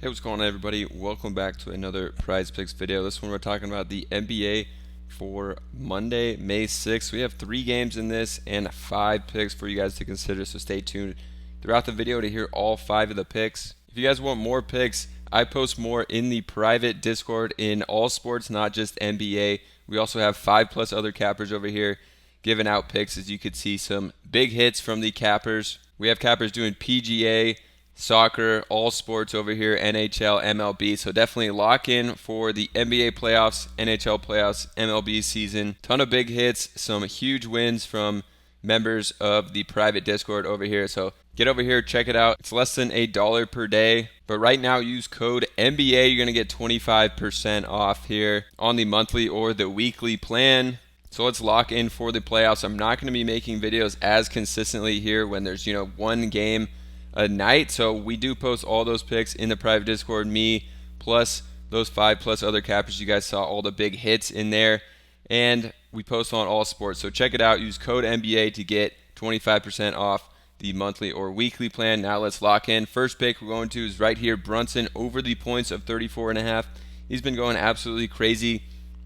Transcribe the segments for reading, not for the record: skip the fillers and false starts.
Hey, what's going on, everybody? Welcome back to another Prize Picks video. This one we're talking about the NBA for Monday, May 6th. We have 3 games in this and 5 picks for you guys to consider, so stay tuned throughout the video to hear all 5 of the picks. If you guys want more picks, I post more in the private Discord in all sports, not just NBA. We also have 5+ other cappers over here giving out picks. As you could see, some big hits from the cappers. We have cappers doing PGA, soccer, all sports over here, NHL, MLB. So definitely lock in for the NBA playoffs, NHL playoffs, MLB season. Ton of big hits, some huge wins from members of the private Discord over here. So get over here, check it out. It's less than $1 per day. But right now, use code NBA. You're going to get 25% off here on the monthly or the weekly plan. So let's lock in for the playoffs. I'm not going to be making videos as consistently here when there's, one game a night. So we do post all those picks in the private Discord, me plus those 5+ other cappers. You guys saw all the big hits in there, and we post on all sports. So check it out. Use code NBA to get 25% off the monthly or weekly plan. Now let's lock in. First pick we're going to is right here, Brunson over the points of 34.5. He's been going absolutely crazy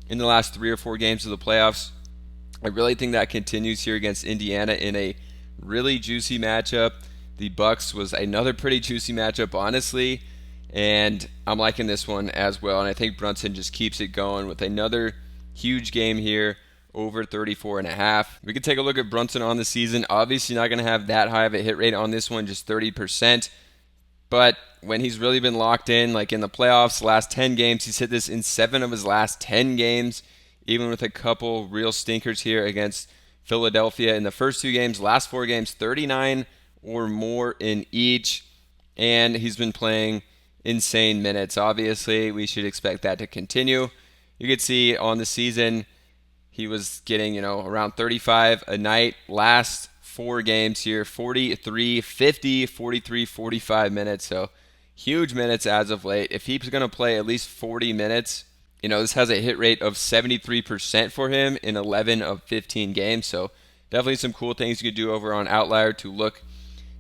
in the last 3 or 4 games of the playoffs. I really think that continues here against Indiana in a really juicy matchup. The Bucks was another pretty juicy matchup, honestly, and I'm liking this one as well. And I think Brunson just keeps it going with another huge game here, over 34.5. We can take a look at Brunson on the season. Obviously not going to have that high of a hit rate on this one, just 30%. But when he's really been locked in, like in the playoffs, last 10 games, he's hit this in 7 of his last 10 games, even with a couple real stinkers here against Philadelphia in the first 2 games. Last 4 games, 39 or more in each, and he's been playing insane minutes. Obviously, we should expect that to continue. You could see on the season, he was getting, around 35 a night. Last 4 games here, 43, 50, 43, 45 minutes. So huge minutes as of late. If he's going to play at least 40 minutes, this has a hit rate of 73% for him in 11 of 15 games. So definitely some cool things you could do over on Outlier to look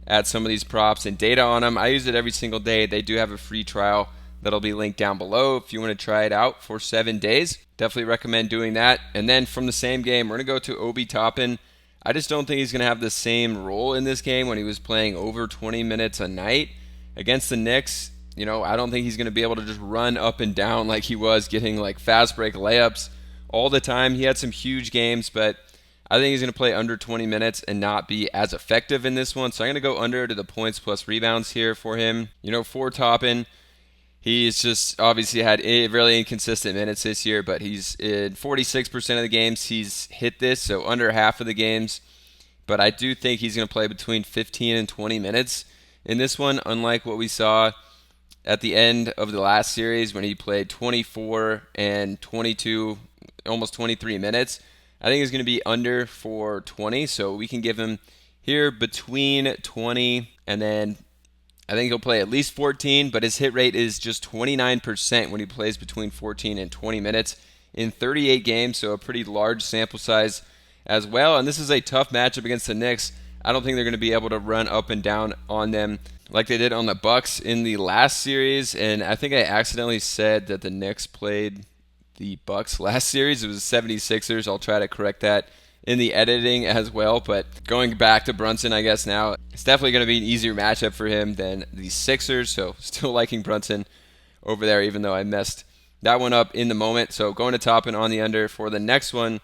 at some of these props and data on them. I use it every single day. They do have a free trial that'll be linked down below if you want to try it out for 7 days. Definitely recommend doing that. And then from the same game, we're going to go to Obi Toppin. I just don't think he's going to have the same role in this game when he was playing over 20 minutes a night against the Knicks. I don't think he's going to be able to just run up and down like he was, getting like fast break layups all the time. He had some huge games, but I think he's going to play under 20 minutes and not be as effective in this one. So I'm going to go under to the points plus rebounds here for him. For Toppin, he's just obviously had really inconsistent minutes this year, but he's in 46% of the games he's hit this, so under half of the games. But I do think he's going to play between 15 and 20 minutes in this one, unlike what we saw at the end of the last series when he played 24 and 22, almost 23 minutes. I think he's going to be under for 20, so we can give him here between 20, and then I think he'll play at least 14, but his hit rate is just 29% when he plays between 14 and 20 minutes in 38 games, so a pretty large sample size as well. And this is a tough matchup against the Knicks. I don't think they're going to be able to run up and down on them like they did on the Bucks in the last series, and I think I accidentally said that the Knicks played the Bucks last series. It was 76ers. I'll try to correct that in the editing as well. But going back to Brunson, I guess now, it's definitely going to be an easier matchup for him than the Sixers. So still liking Brunson over there, even though I messed that one up in the moment. So going to Toppin on the under for the next one.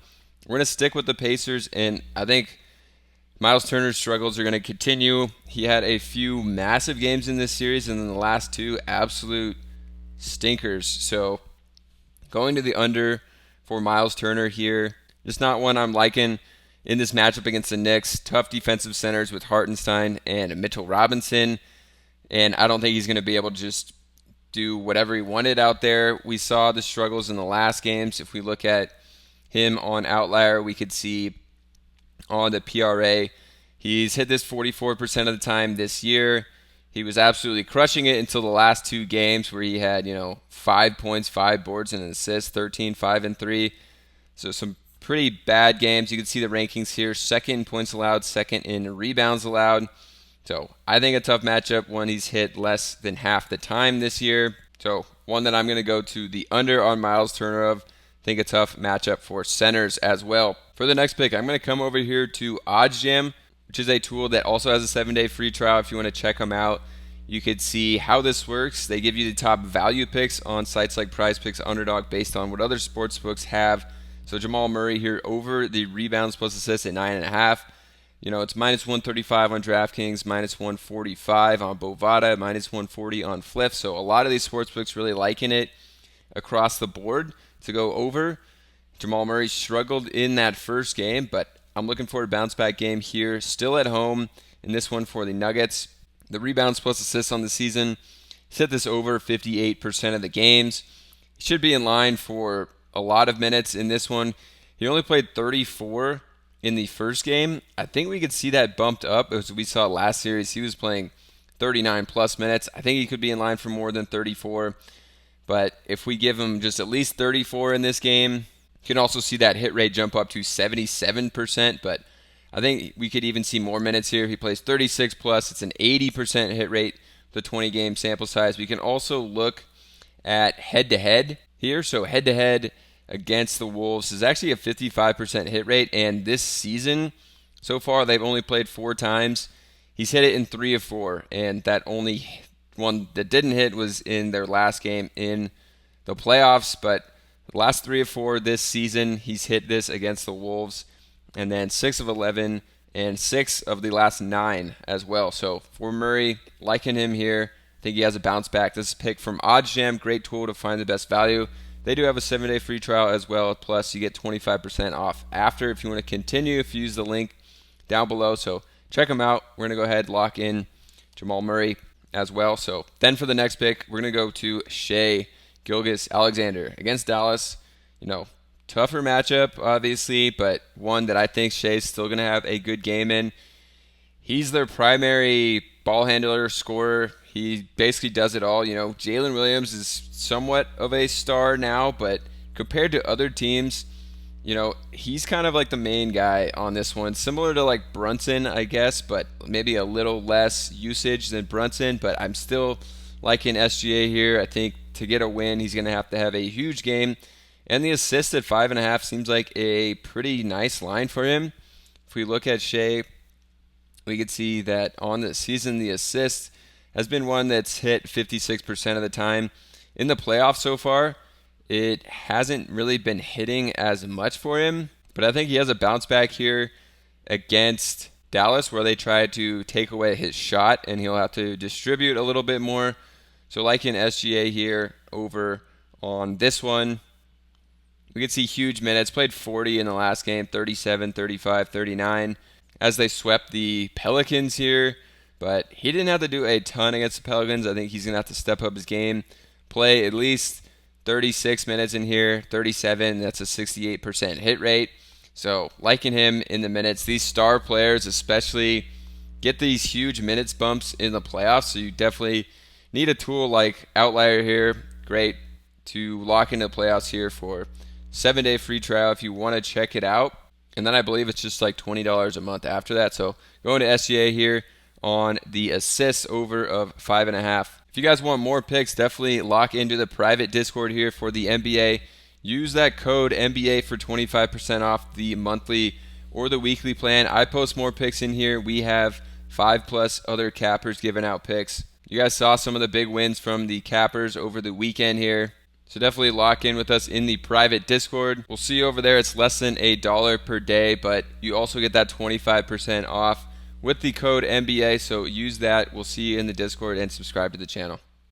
We're going to stick with the Pacers, and I think Miles Turner's struggles are going to continue. He had a few massive games in this series, and then the last 2 absolute stinkers. So going to the under for Miles Turner here. Just not one I'm liking in this matchup against the Knicks. Tough defensive centers with Hartenstein and Mitchell Robinson. And I don't think he's going to be able to just do whatever he wanted out there. We saw the struggles in the last games. If we look at him on Outlier, we could see on the PRA, he's hit this 44% of the time this year. He was absolutely crushing it until the last 2 games where he had, 5 points, 5 boards, and an assist, 13, 5, and 3. So some pretty bad games. You can see the rankings here. Second in points allowed, second in rebounds allowed. So I think a tough matchup, one he's hit less than half the time this year. So one that I'm going to go to the under on Miles Turner of. Think a tough matchup for centers as well. For the next pick, I'm going to come over here to OddsJam, which is a tool that also has a 7-day free trial. If you want to check them out, you could see how this works. They give you the top value picks on sites like Prizepicks, Underdog, based on what other sports books have. So Jamal Murray here over the rebounds plus assists at 9.5. It's minus 135 on DraftKings, minus 145 on Bovada, minus 140 on Fliff. So a lot of these sports books really liking it across the board to go over. Jamal Murray struggled in that first game, but I'm looking for a bounce back game here. Still at home in this one for the Nuggets. The rebounds plus assists on the season set this over 58% of the games. He should be in line for a lot of minutes in this one. He only played 34 in the first game. I think we could see that bumped up as we saw last series. He was playing 39 plus minutes. I think he could be in line for more than 34. But if we give him just at least 34 in this game, you can also see that hit rate jump up to 77%. But I think we could even see more minutes here. He plays 36 plus. It's an 80% hit rate, the 20-game sample size. We can also look at head-to-head here. So head-to-head against the Wolves is actually a 55% hit rate. And this season, so far, they've only played 4 times. He's hit it in 3 of 4. And that only one that didn't hit was in their last game in the playoffs. But the last 3 of 4 this season, he's hit this against the Wolves. And then 6 of 11 and 6 of the last 9 as well. So for Murray, liking him here. I think he has a bounce back. This is a pick from OddsJam. Great tool to find the best value. They do have a 7-day free trial as well. Plus, you get 25% off after if you want to continue, if you use the link down below. So check them out. We're going to go ahead and lock in Jamal Murray as well. So then for the next pick, we're going to go to Shai Gilgeous-Alexander against Dallas. Tougher matchup, obviously, but one that I think Shai's still going to have a good game in. He's their primary ball handler, scorer. He basically does it all. Jalen Williams is somewhat of a star now, but compared to other teams, he's kind of like the main guy on this one. Similar to like Brunson, I guess, but maybe a little less usage than Brunson. But I'm still liking SGA here. I think to get a win, he's going to have a huge game. And the assist at 5.5 seems like a pretty nice line for him. If we look at Shai, we could see that on the season, the assist has been one that's hit 56% of the time. In the playoffs so far, it hasn't really been hitting as much for him. But I think he has a bounce back here against Dallas where they try to take away his shot and he'll have to distribute a little bit more. So liking SGA here over on this one. We can see huge minutes. Played 40 in the last game, 37, 35, 39 as they swept the Pelicans here. But he didn't have to do a ton against the Pelicans. I think he's going to have to step up his game. Play at least 36 minutes in here, 37. That's a 68% hit rate. So liking him in the minutes. These star players especially get these huge minutes bumps in the playoffs. So you definitely need a tool like Outlier here. Great to lock into the playoffs here for 7-day free trial if you want to check it out. And then I believe it's just like $20 a month after that. So going to SGA here on the assists over of 5.5. If you guys want more picks, definitely lock into the private Discord here for the NBA. Use that code NBA for 25% off the monthly or the weekly plan. I post more picks in here. We have 5+ other cappers giving out picks. You guys saw some of the big wins from the cappers over the weekend here. So definitely lock in with us in the private Discord. We'll see you over there. It's less than $1 per day, but you also get that 25% off with the code NBA. So use that. We'll see you in the Discord and subscribe to the channel.